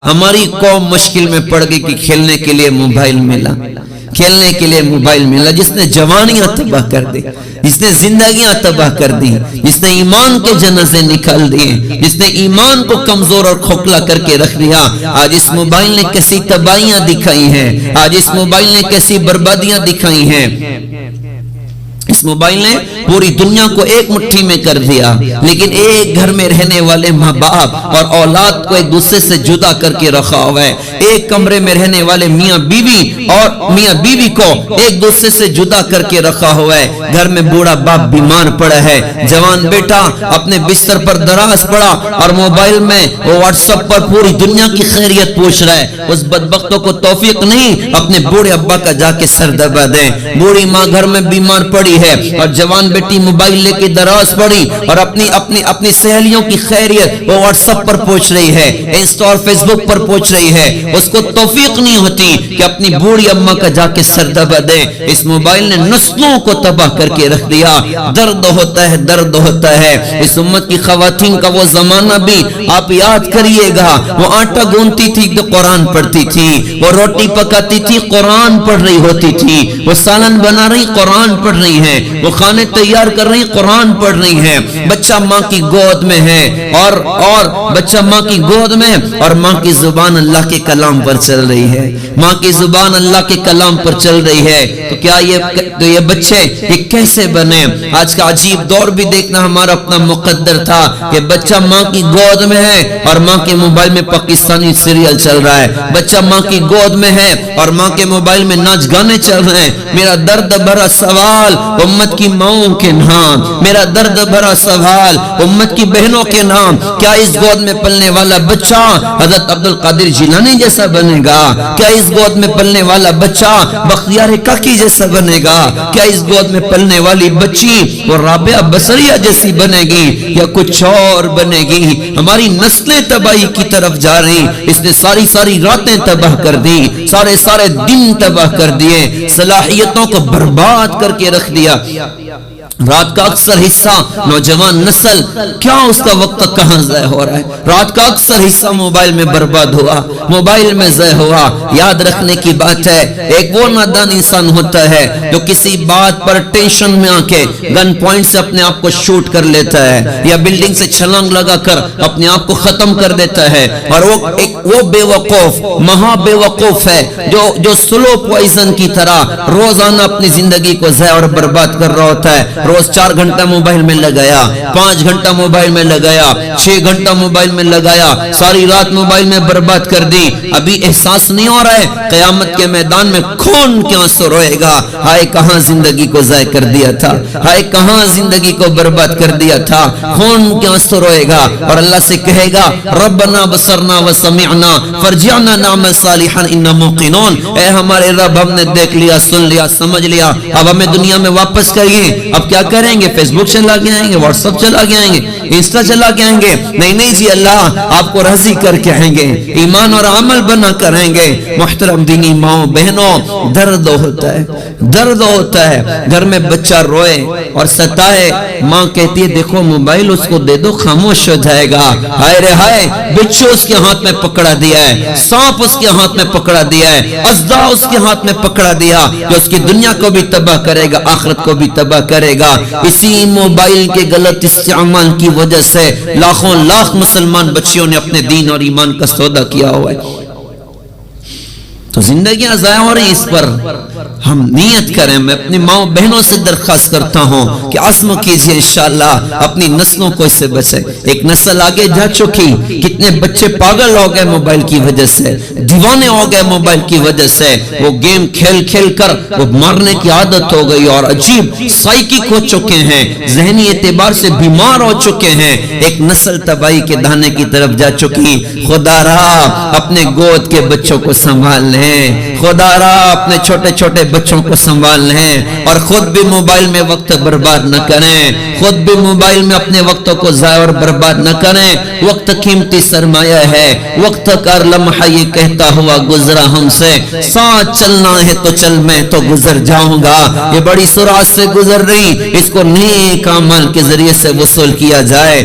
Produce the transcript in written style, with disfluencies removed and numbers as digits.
ہماری قوم مشکل میں پڑ گئی کہ کھیلنے کے لیے موبائل ملا، کھیلنے کے لیے موبائل ملا، جس نے جوانیاں تباہ کر دی، جس نے زندگیاں تباہ کر دی، جس نے ایمان کے جنازے نکال دیے، جس نے ایمان کو کمزور اور کھوکھلا کر کے رکھ دیا۔ آج اس موبائل نے کیسی تباہیاں دکھائی ہیں، آج اس موبائل نے کیسی بربادیاں دکھائی ہیں۔ اس موبائل نے پوری دنیا کو ایک مٹھی میں کر دیا، لیکن ایک گھر میں رہنے والے ماں باپ اور اولاد کو ایک دوسرے سے جدا کر کے رکھا ہوا ہے۔ ایک کمرے میں رہنے والے میاں بیوی کو ایک دوسرے سے جدا کر کے رکھا ہوا ہے۔ گھر میں بوڑھا باپ بیمار پڑا ہے، جوان بیٹا اپنے بستر پر دراز پڑا اور موبائل میں وہ واٹس ایپ پر پوری دنیا کی خیریت پوچھ رہا ہے۔ اس بدبختوں کو توفیق نہیں اپنے بوڑھے ابا کا جا کے سر دبا دیں۔ بوڑھی ماں گھر میں بیمار پڑی ہے اور جوان بیٹی موبائل لے کے دراز پڑی اور اپنی سہیلیوں کی خیریت وہ واٹس ایپ پر پوچھ رہی ہے، انسٹا اور فیس بک پر پوچھ رہی ہے۔ اس کو توفیق نہیں ہوتی کہ اپنی بوڑھی اماں کا جا کے سر دبا دے۔ اس موبائل نے نسلوں کو تباہ کر کے رکھ دیا۔ درد ہوتا ہے، درد ہوتا ہے۔ اس امت کی خواتین کا وہ زمانہ بھی آپ یاد کریے گا، وہ آٹا گوندتی تھی تو قرآن پڑھتی تھی، وہ روٹی پکاتی تھی قرآن پڑھ رہی ہوتی تھی، وہ سالن بنا رہی قرآن پڑھ رہی ہیں، وہ کھانے تیار کر رہی قرآن پڑھ رہی ہیں۔ بچہ ماں کی گود میں ہے اور بچہ ماں کی گود میں اور ماں کی زبان اللہ کے کلام پر چل رہی ہے، ماں کی زبان اللہ کے کلام پر چل رہی ہے۔ تو کیا یہ بچے یہ کیسے بنے؟ آج کا عجیب دور بھی دیکھنا ہمارا اپنا مقدر تھا کہ بچہ ماں کی گود میں ہے اور ماں کے موبائل میں پاکستانی سیریل چل رہا ہے، بچہ ماں کی گود میں ہے اور ماں کے موبائل میں ناچ گانے چل رہے ہیں۔ میرا درد بھرا سوال امت کی ماؤں کے نام، میرا درد بھرا سوال امت کی بہنوں کے نام، کیا اس گود میں پلنے والا بچہ حضرت عبد القادر جیلانی جیسا بنے گا؟ کیا اس گود میں پلنے والا بچہ بختیار کاکی جیسا بنے گا؟ کیا اس گود میں پلنے والی بچی وہ رابعہ بصریہ جیسی بنے گی یا کچھ اور بنے گی؟ ہماری نسلیں تباہی کی طرف جا رہی، اس نے ساری راتیں تباہ کر دی، سارے دن تباہ کر دیے، صلاحیتوں کو برباد کر کے رکھ دیا۔ رات کا اکثر حصہ نوجوان نسل کیا اس کا وقت کہاں ضائع ہو رہا ہے؟ رات کا اکثر حصہ موبائل میں برباد ہوا، موبائل میں ضائع ہوا۔ یاد رکھنے کی بات ہے، ایک وہ نادان انسان ہوتا ہے جو کسی بات پر ٹینشن میں آ کے گن پوائنٹ سے اپنے آپ کو شوٹ کر لیتا ہے یا بلڈنگ سے چھلانگ لگا کر اپنے آپ کو ختم کر دیتا ہے، اور وہ بے وقوف مہا بے وقوف ہے جو سلو پوائزن کی طرح روزانہ اپنی زندگی کو ضائع اور برباد کر رہا ہوتا ہے۔ روز 4 گھنٹہ موبائل میں لگایا، 5 گھنٹہ موبائل میں لگایا، 6 گھنٹہ موبائل میں لگایا، ساری رات موبائل میں برباد کر دی۔ ابھی احساس نہیں ہو رہا ہے قیامت کے میدان میں خون کے آنسو روئے گا، ہائے کہاں زندگی کو ضائع کر دیا تھا، ہائے کہاں زندگی کو برباد کر دیا تھا۔ خون کے آنسو روئے گا اور اللہ سے کہے گا ربنا بصرنا وسمعنا فرجعنا نعمل صالحا انا موقنون۔ اے ہمارے رب، ہم نے دیکھ لیا، سن لیا، سمجھ لیا، اب ہمیں دنیا میں واپس کریے۔ اب کیا کریں گے؟ فیس بک چلا کے آئیں گے، واٹس ایپ چلا کے آئیں گے، انسٹا چلا کے آئیں گے؟ نہیں جی، اللہ آپ کو راضی کر کے آئیں گے، ایمان اور عمل بنا کر آئیں گے۔ محترم دینی ماؤں بہنوں، درد ہوتا ہے، درد ہوتا ہے۔ گھر میں بچہ روئے اور ستائے، ماں کہتی ہے دیکھو موبائل اس کو دے دو، خاموش ہو جائے گا۔ ہائے رے ہائے، بچو اس کے ہاتھ میں پکڑا دیا ہے، سانپ اس کے ہاتھ میں پکڑا دیا ہے، اژدھا اس کے ہاتھ میں پکڑا دیا جو اس کی دنیا کو بھی تباہ کرے گا، آخرت کو بھی تباہ کرے گا۔ اسی موبائل کے غلط استعمال کی وجہ سے لاکھوں لاکھ مسلمان بچیوں نے اپنے دین اور ایمان کا سودا کیا ہوا ہے۔ تو زندگیاں ضائع ہو رہی، اس پر ہم نیت کریں۔ میں اپنی ماں بہنوں سے درخواست کرتا ہوں کہ عزم کیجئے انشاءاللہ اپنی نسلوں کو اس سے بچے۔ ایک نسل آگے جا چکی، کتنے بچے پاگل ہو گئے موبائل کی وجہ سے، دیوانے ہو گئے موبائل کی وجہ سے۔ وہ گیم کھیل کر وہ مارنے کی عادت ہو گئی اور عجیب سائیکک ہو چکے ہیں، ذہنی اعتبار سے بیمار ہو چکے ہیں۔ ایک نسل تباہی کے دانے کی طرف جا چکی۔ خدا را اپنے گود کے بچوں کو سنبھال لیں، خدا را اپنے چھوٹے چھوٹے بچوں کو سنبھال لیں اور خود بھی موبائل میں وقت برباد نہ کریں، خود بھی موبائل میں اپنے وقتوں کو ضائع اور برباد نہ کریں۔ وقت قیمتی سرمایہ ہے، وقت کا لمحہ یہ کہتا ہوا گزرا ہم سے، ساتھ چلنا ہے تو چل، میں تو گزر جاؤں گا۔ یہ بڑی سرعت سے گزر رہی، اس کو نیک اعمال کے ذریعے سے وصول کیا جائے۔